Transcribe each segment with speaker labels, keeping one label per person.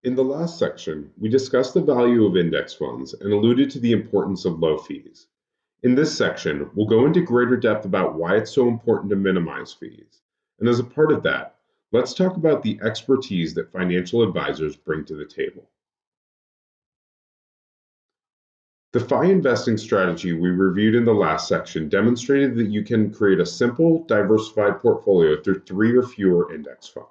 Speaker 1: In the last section, we discussed the value of index funds and alluded to the importance of low fees. In this section, we'll go into greater depth about why it's so important to minimize fees. And as a part of that, let's talk about the expertise that financial advisors bring to the table. The FI investing strategy we reviewed in the last section demonstrated that you can create a simple, diversified portfolio through 3 or fewer index funds.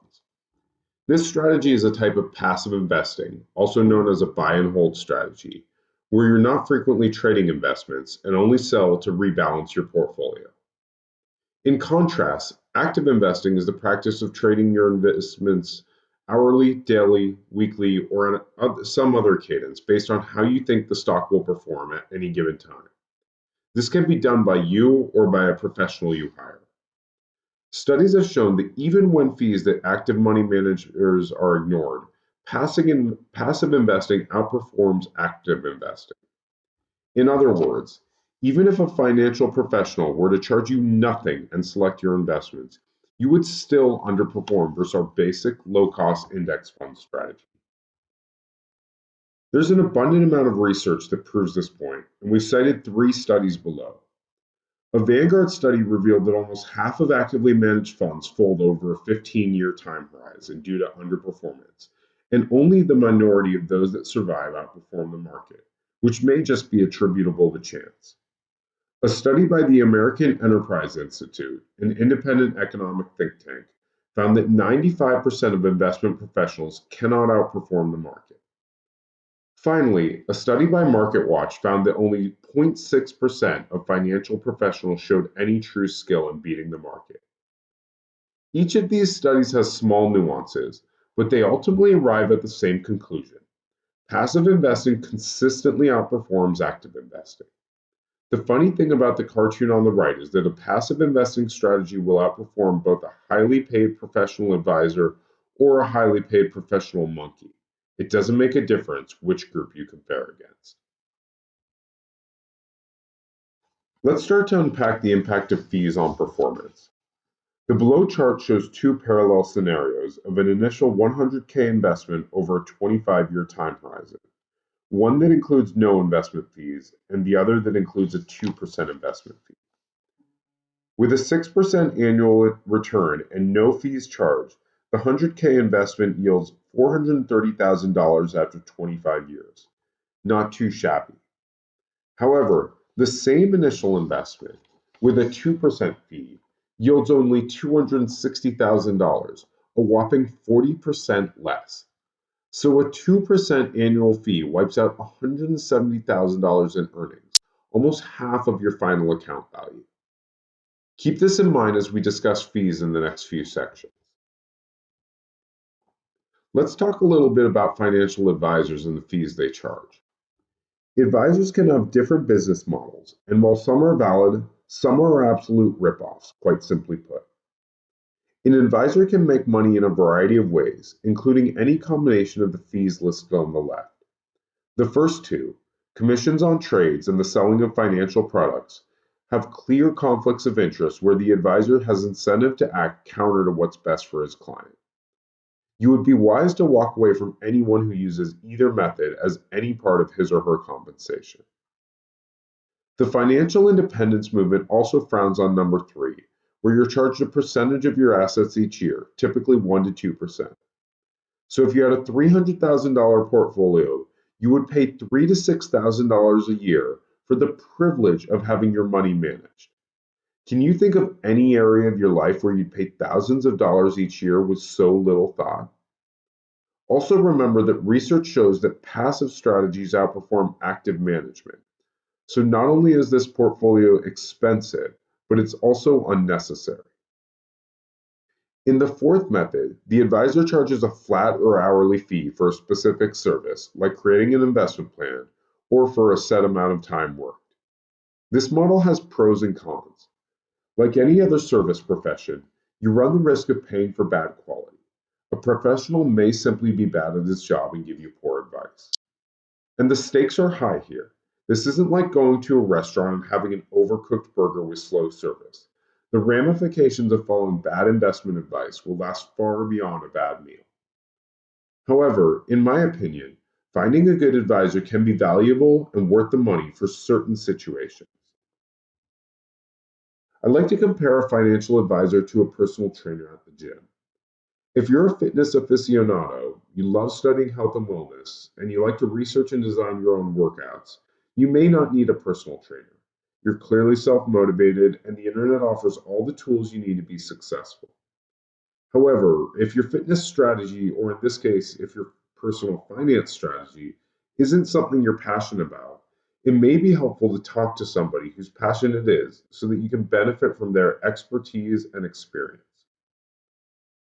Speaker 1: This strategy is a type of passive investing, also known as a buy and hold strategy, where you're not frequently trading investments and only sell to rebalance your portfolio. In contrast, active investing is the practice of trading your investments hourly, daily, weekly, or on some other cadence based on how you think the stock will perform at any given time. This can be done by you or by a professional you hire. Studies have shown that even when fees that active money managers are ignored, passive investing outperforms active investing. In other words, even if a financial professional were to charge you nothing and select your investments, you would still underperform versus our basic low-cost index fund strategy. There's an abundant amount of research that proves this point, and we've cited 3 studies below. A Vanguard study revealed that almost half of actively managed funds fold over a 15-year time horizon due to underperformance, and only the minority of those that survive outperform the market, which may just be attributable to chance. A study by the American Enterprise Institute, an independent economic think tank, found that 95% of investment professionals cannot outperform the market. Finally, a study by MarketWatch found that only 0.6% of financial professionals showed any true skill in beating the market. Each of these studies has small nuances, but they ultimately arrive at the same conclusion. Passive investing consistently outperforms active investing. The funny thing about the cartoon on the right is that a passive investing strategy will outperform both a highly paid professional advisor or a highly paid professional monkey. It doesn't make a difference which group you compare against. Let's start to unpack the impact of fees on performance. The below chart shows 2 parallel scenarios of an initial 100K investment over a 25-year time horizon. One that includes no investment fees and the other that includes a 2% investment fee. With a 6% annual return and no fees charged, the 100K investment yields $430,000 after 25 years. Not too shabby. However, the same initial investment, with a 2% fee, yields only $260,000, a whopping 40% less. So a 2% annual fee wipes out $170,000 in earnings, almost half of your final account value. Keep this in mind as we discuss fees in the next few sections. Let's talk a little bit about financial advisors and the fees they charge. Advisors can have different business models, and while some are valid, some are absolute ripoffs, quite simply put. An advisor can make money in a variety of ways, including any combination of the fees listed on the left. The first two, commissions on trades and the selling of financial products, have clear conflicts of interest where the advisor has incentive to act counter to what's best for his client. You would be wise to walk away from anyone who uses either method as any part of his or her compensation. The financial independence movement also frowns on number 3, where you're charged a percentage of your assets each year, typically 1 to 2%. So if you had a $300,000 portfolio, you would pay $3,000 to $6,000 a year for the privilege of having your money managed. Can you think of any area of your life where you'd pay thousands of dollars each year with so little thought? Also remember that research shows that passive strategies outperform active management. So not only is this portfolio expensive, but it's also unnecessary. In the fourth method, the advisor charges a flat or hourly fee for a specific service, like creating an investment plan, or for a set amount of time worked. This model has pros and cons. Like any other service profession, you run the risk of paying for bad quality. A professional may simply be bad at his job and give you poor advice. And the stakes are high here. This isn't like going to a restaurant and having an overcooked burger with slow service. The ramifications of following bad investment advice will last far beyond a bad meal. However, in my opinion, finding a good advisor can be valuable and worth the money for certain situations. I like to compare a financial advisor to a personal trainer at the gym. If you're a fitness aficionado, you love studying health and wellness, and you like to research and design your own workouts, you may not need a personal trainer. You're clearly self motivated, and the internet offers all the tools you need to be successful. However, if your fitness strategy, or in this case, if your personal finance strategy, isn't something you're passionate about, it may be helpful to talk to somebody whose passion it is so that you can benefit from their expertise and experience.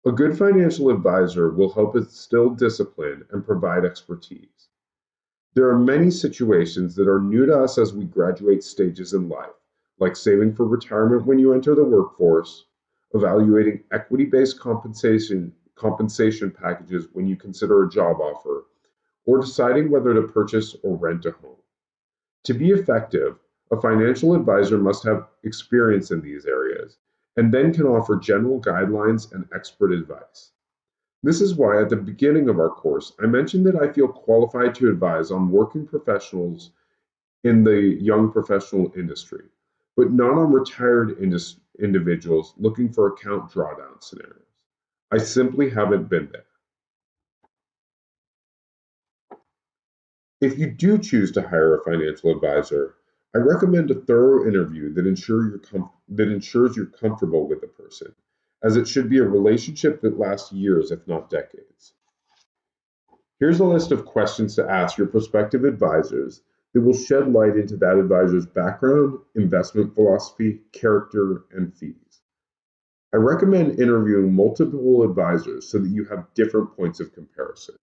Speaker 1: A good financial advisor will help instill discipline and provide expertise. There are many situations that are new to us as we graduate stages in life, like saving for retirement when you enter the workforce, evaluating equity-based compensation packages when you consider a job offer, or deciding whether to purchase or rent a home. To be effective, a financial advisor must have experience in these areas and then can offer general guidelines and expert advice. This is why at the beginning of our course, I mentioned that I feel qualified to advise on working professionals in the young professional industry, but not on retired individuals looking for account drawdown scenarios. I simply haven't been there. If you do choose to hire a financial advisor, I recommend a thorough interview that ensures you're comfortable with the person, as it should be a relationship that lasts years, if not decades. Here's a list of questions to ask your prospective advisors that will shed light into that advisor's background, investment philosophy, character, and fees. I recommend interviewing multiple advisors so that you have different points of comparison.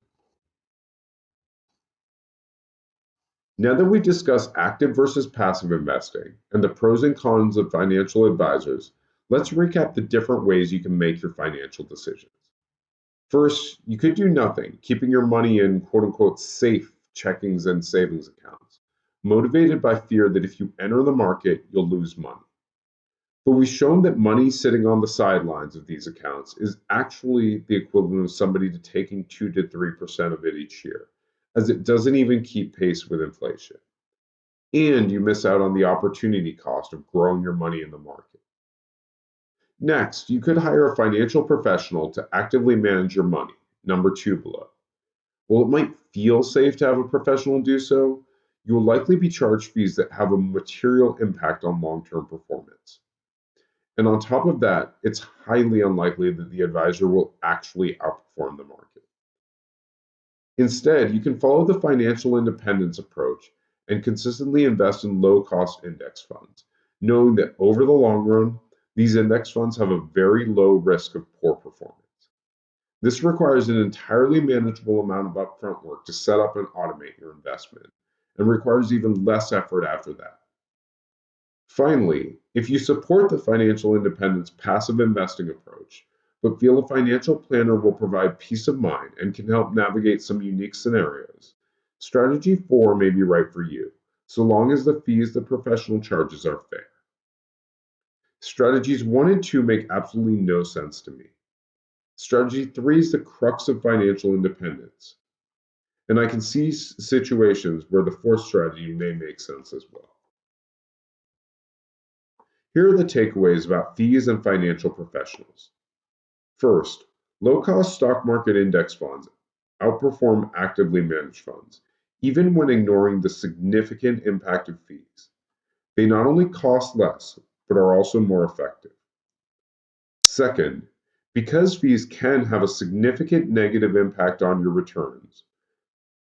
Speaker 1: Now that we've discussed active versus passive investing and the pros and cons of financial advisors, let's recap the different ways you can make your financial decisions. First, you could do nothing, keeping your money in quote unquote safe checkings and savings accounts, motivated by fear that if you enter the market, you'll lose money. But we've shown that money sitting on the sidelines of these accounts is actually the equivalent of somebody to taking 2 to 3% of it each year, as it doesn't even keep pace with inflation. And you miss out on the opportunity cost of growing your money in the market. Next, you could hire a financial professional to actively manage your money, number 2 below. While it might feel safe to have a professional do so, you will likely be charged fees that have a material impact on long-term performance. And on top of that, it's highly unlikely that the advisor will actually outperform the market. Instead, you can follow the financial independence approach and consistently invest in low-cost index funds, knowing that over the long run, these index funds have a very low risk of poor performance. This requires an entirely manageable amount of upfront work to set up and automate your investment, and requires even less effort after that. Finally, if you support the financial independence passive investing approach, but feel a financial planner will provide peace of mind and can help navigate some unique scenarios, strategy 4 may be right for you, so long as the fees the professional charges are fair. Strategies 1 and 2 make absolutely no sense to me. Strategy 3 is the crux of financial independence, and I can see situations where the fourth strategy may make sense as well. Here are the takeaways about fees and financial professionals. First, low-cost stock market index funds outperform actively managed funds, even when ignoring the significant impact of fees. They not only cost less, but are also more effective. Second, because fees can have a significant negative impact on your returns,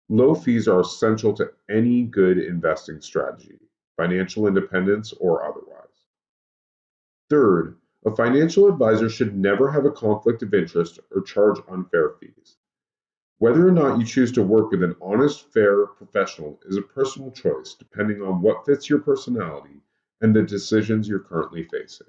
Speaker 1: low fees are essential to any good investing strategy, financial independence or otherwise. Third, a financial advisor should never have a conflict of interest or charge unfair fees. Whether or not you choose to work with an honest, fair professional is a personal choice depending on what fits your personality and the decisions you're currently facing.